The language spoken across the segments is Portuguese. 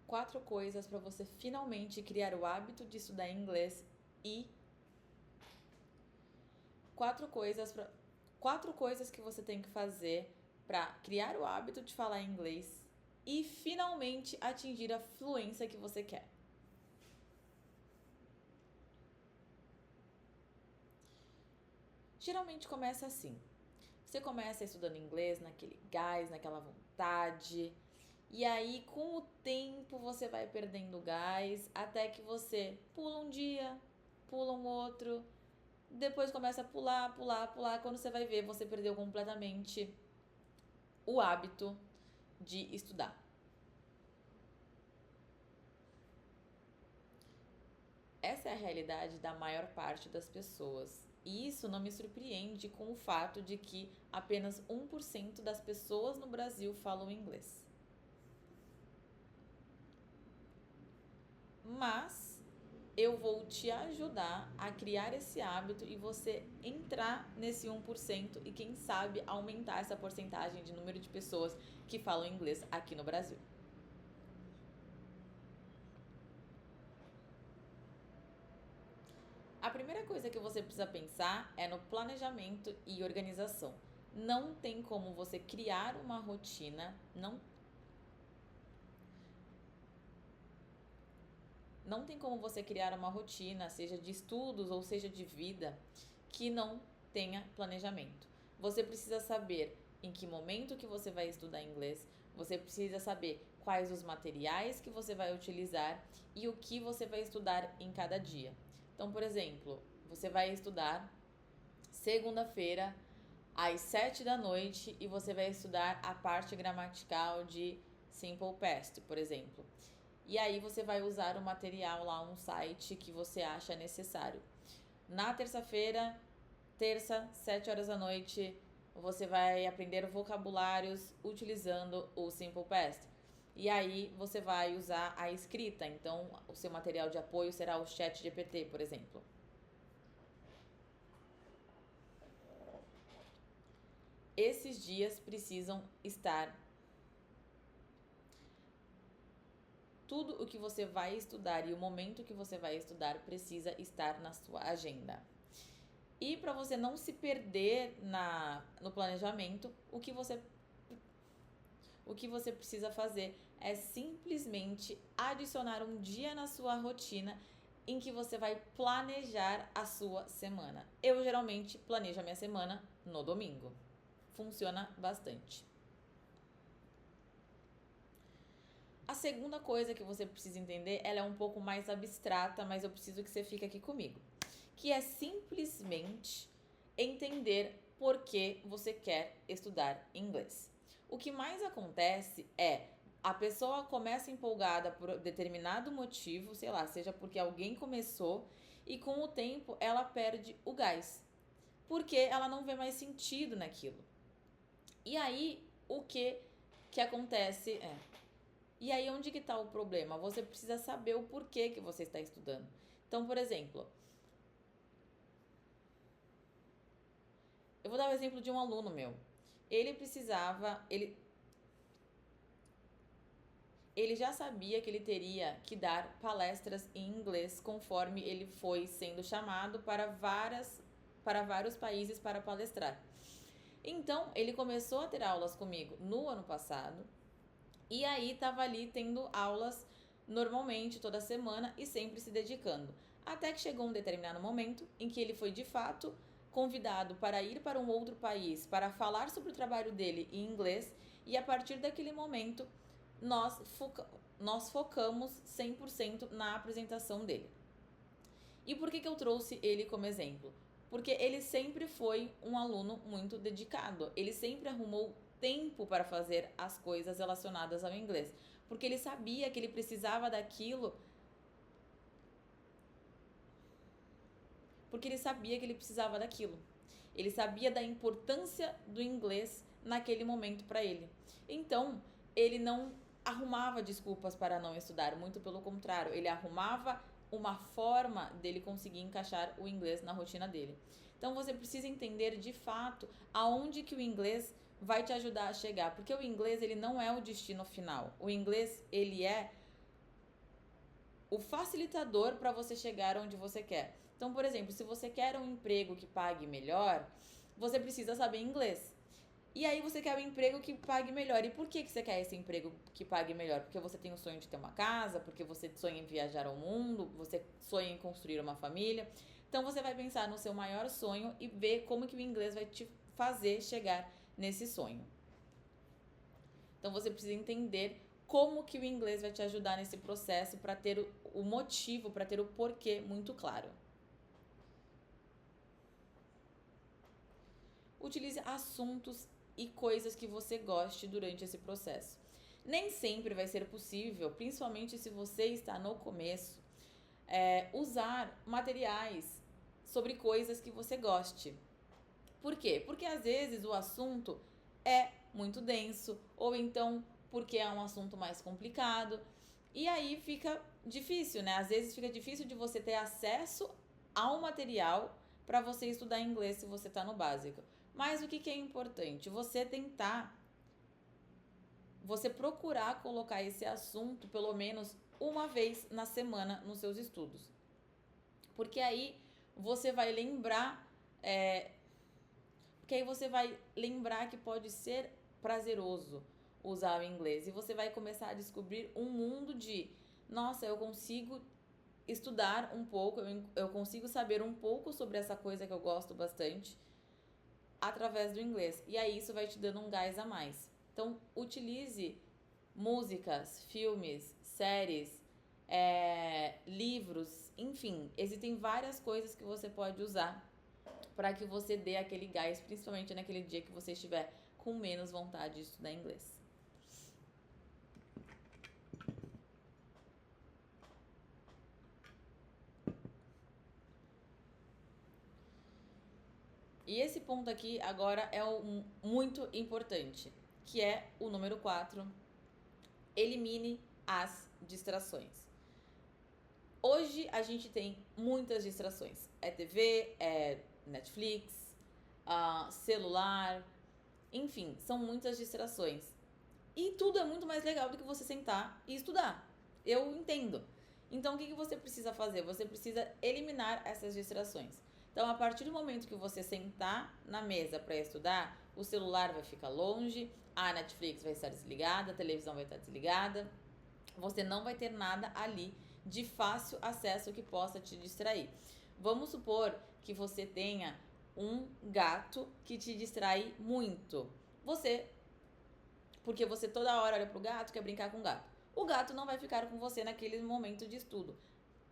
4 coisas para você finalmente criar o hábito de estudar inglês e 4 coisas que você tem que fazer para criar o hábito de falar inglês e finalmente atingir a fluência que você quer. Geralmente começa assim. Você começa estudando inglês naquele gás, naquela vontade, e aí com o tempo você vai perdendo gás até que você pula um dia, pula um outro, depois começa a pular, pular, pular. Quando você vai ver, você perdeu completamente o hábito de estudar. Essa é a realidade da maior parte das pessoas. E isso não me surpreende com o fato de que apenas 1% das pessoas no Brasil falam inglês. Mas eu vou te ajudar a criar esse hábito e você entrar nesse 1% e quem sabe aumentar essa porcentagem de número de pessoas que falam inglês aqui no Brasil. A primeira coisa que você precisa pensar é no planejamento e organização. Não tem como você criar uma rotina, não tem como você criar uma rotina, seja de estudos ou seja de vida, que não tenha planejamento. Você precisa saber em que momento que você vai estudar inglês, você precisa saber quais os materiais que você vai utilizar e o que você vai estudar em cada dia. Então, por exemplo, você vai estudar segunda-feira às 7 da noite e você vai estudar a parte gramatical de Simple Past, por exemplo. E aí você vai usar o material lá, um site que você acha necessário. Na terça-feira, 7 horas da noite, você vai aprender vocabulários utilizando o Simple Past. E aí você vai usar a escrita, então o seu material de apoio será o ChatGPT, por exemplo. Esses dias precisam estar tudo o que você vai estudar e o momento que você vai estudar precisa estar na sua agenda. E para você não se perder no planejamento, o que você precisa fazer é simplesmente adicionar um dia na sua rotina em que você vai planejar a sua semana. Eu geralmente planejo a minha semana no domingo. Funciona bastante. A segunda coisa que você precisa entender, ela é um pouco mais abstrata, mas eu preciso que você fique aqui comigo. Que é simplesmente entender por que você quer estudar inglês. O que mais acontece é a pessoa começa empolgada por determinado motivo, sei lá, seja porque alguém começou e com o tempo ela perde o gás, porque ela não vê mais sentido naquilo. E aí o que acontece é... E aí onde que está o problema? Você precisa saber o porquê que você está estudando. Então, por exemplo, eu vou dar o exemplo de um aluno meu. Ele já sabia que ele teria que dar palestras em inglês conforme ele foi sendo chamado para vários países para palestrar. Então, ele começou a ter aulas comigo no ano passado e aí estava ali tendo aulas normalmente toda semana e sempre se dedicando. Até que chegou um determinado momento em que ele foi de fato convidado para ir para um outro país para falar sobre o trabalho dele em inglês e a partir daquele momento nós focamos 100% na apresentação dele. E por que eu trouxe ele como exemplo? Porque ele sempre foi um aluno muito dedicado. Ele sempre arrumou tempo para fazer as coisas relacionadas ao inglês. Porque ele sabia que ele precisava daquilo. Porque ele sabia que ele precisava daquilo. Ele sabia da importância do inglês naquele momento para ele. Então, ele não arrumava desculpas para não estudar, muito pelo contrário, ele arrumava uma forma dele conseguir encaixar o inglês na rotina dele. Então você precisa entender de fato aonde que o inglês vai te ajudar a chegar, porque o inglês ele não é o destino final. O inglês ele é o facilitador para você chegar onde você quer. Então, por exemplo, se você quer um emprego que pague melhor, você precisa saber inglês. E aí você quer um emprego que pague melhor. E por que você quer esse emprego que pague melhor? Porque você tem o sonho de ter uma casa, porque você sonha em viajar ao mundo, você sonha em construir uma família. Então você vai pensar no seu maior sonho e ver como que o inglês vai te fazer chegar nesse sonho. Então você precisa entender como que o inglês vai te ajudar nesse processo para ter o motivo, para ter o porquê muito claro. Utilize assuntos e coisas que você goste durante esse processo. Nem sempre vai ser possível, principalmente se você está no começo, usar materiais sobre coisas que você goste. Por quê? Porque às vezes o assunto é muito denso, ou então porque é um assunto mais complicado, e aí fica difícil, né? Às vezes fica difícil de você ter acesso ao material para você estudar inglês se você está no básico. Mas o que é importante? Você procurar colocar esse assunto pelo menos uma vez na semana nos seus estudos. Porque aí você vai lembrar, que pode ser prazeroso usar o inglês. E você vai começar a descobrir um mundo de, nossa, eu consigo estudar um pouco, eu consigo saber um pouco sobre essa coisa que eu gosto bastante através do inglês. E aí isso vai te dando um gás a mais. Então, utilize músicas, filmes, séries, livros, enfim, existem várias coisas que você pode usar para que você dê aquele gás, principalmente naquele dia que você estiver com menos vontade de estudar inglês. E esse ponto aqui agora é muito importante, que é o número 4. Elimine as distrações. Hoje a gente tem muitas distrações. É TV, é Netflix, celular, enfim, são muitas distrações. E tudo é muito mais legal do que você sentar e estudar. Eu entendo. Então o que você precisa fazer? Você precisa eliminar essas distrações. Então, a partir do momento que você sentar na mesa para estudar, o celular vai ficar longe, a Netflix vai estar desligada, a televisão vai estar desligada. Você não vai ter nada ali de fácil acesso que possa te distrair. Vamos supor que você tenha um gato que te distrai muito. Porque você toda hora olha pro gato, quer brincar com o gato. O gato não vai ficar com você naquele momento de estudo.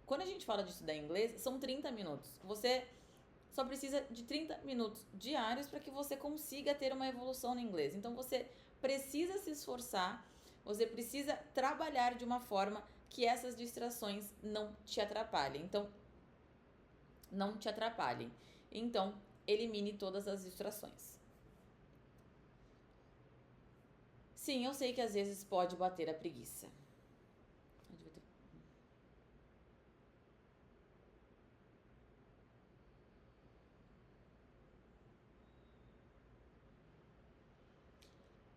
Quando a gente fala de estudar inglês, são 30 minutos. Você só precisa de 30 minutos diários para que você consiga ter uma evolução no inglês. Então você precisa se esforçar, você precisa trabalhar de uma forma que essas distrações não te atrapalhem. Então, elimine todas as distrações. Sim, eu sei que às vezes pode bater a preguiça.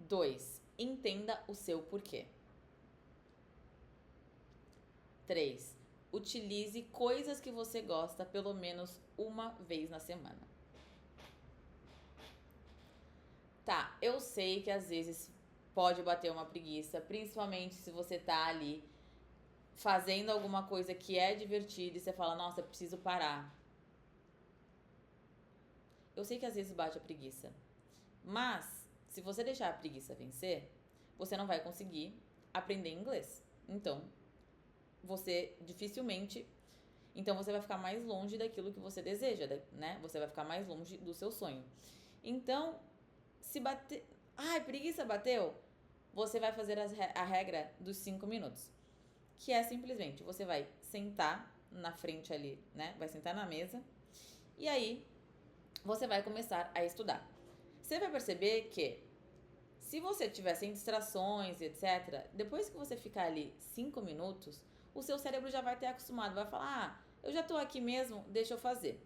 2. Entenda o seu porquê. 3. Utilize coisas que você gosta pelo menos uma vez na semana. Tá, eu sei que às vezes pode bater uma preguiça, principalmente se você tá ali fazendo alguma coisa que é divertida e você fala, nossa, eu preciso parar. Eu sei que às vezes bate a preguiça, mas se você deixar a preguiça vencer, você não vai conseguir aprender inglês. Então, você vai ficar mais longe daquilo que você deseja, né? Você vai ficar mais longe do seu sonho. Então, se bater... Ai, preguiça bateu? Você vai fazer a regra dos 5 minutos. Que é simplesmente, você vai sentar na frente ali, né? Vai sentar na mesa. E aí, você vai começar a estudar. Você vai perceber que se você tiver sem distrações, etc., depois que você ficar ali 5 minutos, o seu cérebro já vai ter acostumado, vai falar, eu já tô aqui mesmo, deixa eu fazer.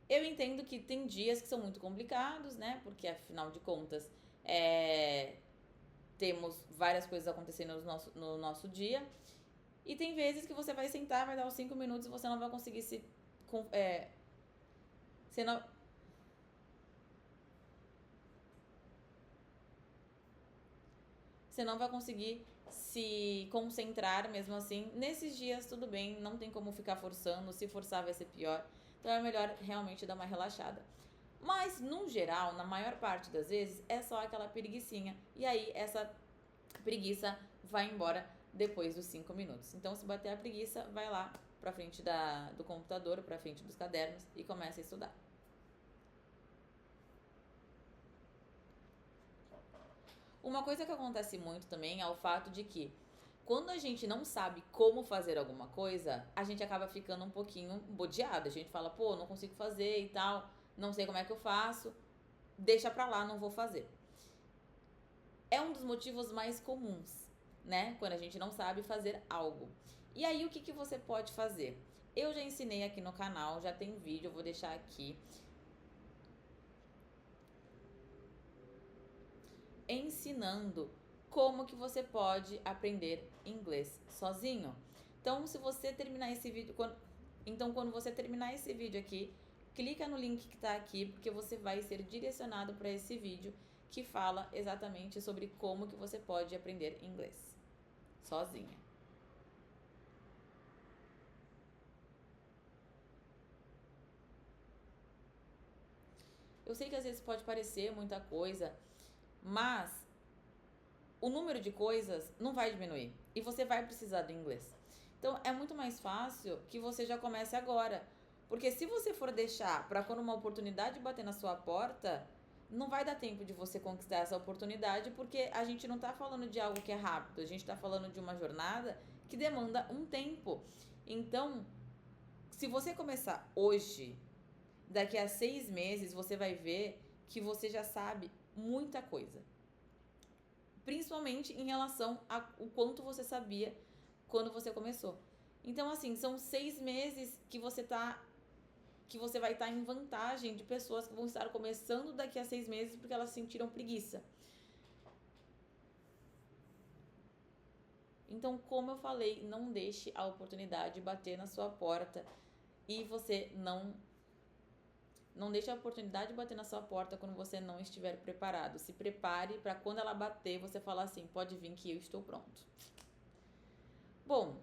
Eu entendo que tem dias que são muito complicados, né? Porque, afinal de contas, temos várias coisas acontecendo no nosso dia. E tem vezes que você vai sentar, vai dar os 5 minutos e você não vai conseguir você não, você não vai conseguir se concentrar mesmo assim. Nesses dias, tudo bem, não tem como ficar forçando, se forçar vai ser pior. Então é melhor realmente dar uma relaxada. Mas, no geral, na maior parte das vezes, é só aquela preguicinha. E aí, essa preguiça vai embora depois dos 5 minutos. Então, se bater a preguiça, vai lá pra frente do computador, pra frente dos cadernos e começa a estudar. Uma coisa que acontece muito também é o fato de que quando a gente não sabe como fazer alguma coisa, a gente acaba ficando um pouquinho bodeado. A gente fala, pô, não consigo fazer e tal, não sei como é que eu faço, deixa pra lá, não vou fazer. É um dos motivos mais comuns, né? Quando a gente não sabe fazer algo. E aí, o que você pode fazer? Eu já ensinei aqui no canal, já tem vídeo, eu vou deixar aqui. Ensinando como que você pode aprender inglês sozinho. Então, se você terminar esse vídeo, quando você terminar esse vídeo aqui, clica no link que está aqui, porque você vai ser direcionado para esse vídeo que fala exatamente sobre como que você pode aprender inglês sozinha. Eu sei que às vezes pode parecer muita coisa, mas o número de coisas não vai diminuir e você vai precisar do inglês. Então é muito mais fácil que você já comece agora, porque se você for deixar para quando uma oportunidade bater na sua porta, não vai dar tempo de você conquistar essa oportunidade, porque a gente não tá falando de algo que é rápido, a gente tá falando de uma jornada que demanda um tempo. Então, se você começar hoje, daqui a 6 meses você vai ver que você já sabe muita coisa. Principalmente em relação ao quanto você sabia quando você começou. Então, assim, são 6 meses que você vai estar em vantagem de pessoas que vão estar começando daqui a 6 meses porque elas sentiram preguiça. Então, como eu falei, não deixe a oportunidade bater na sua porta e você não deixe a oportunidade bater na sua porta quando você não estiver preparado. Se prepare para quando ela bater, você falar assim, pode vir que eu estou pronto. Bom,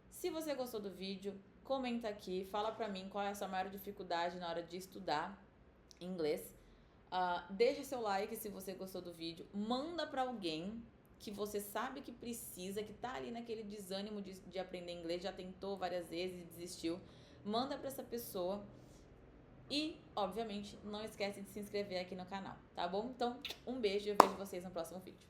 se você gostou do vídeo, comenta aqui, fala pra mim qual é a sua maior dificuldade na hora de estudar inglês. Deixa seu like se você gostou do vídeo, manda pra alguém que você sabe que precisa, que tá ali naquele desânimo de aprender inglês, já tentou várias vezes e desistiu. Manda pra essa pessoa. E, obviamente, não esquece de se inscrever aqui no canal, tá bom? Então, um beijo e eu vejo vocês no próximo vídeo.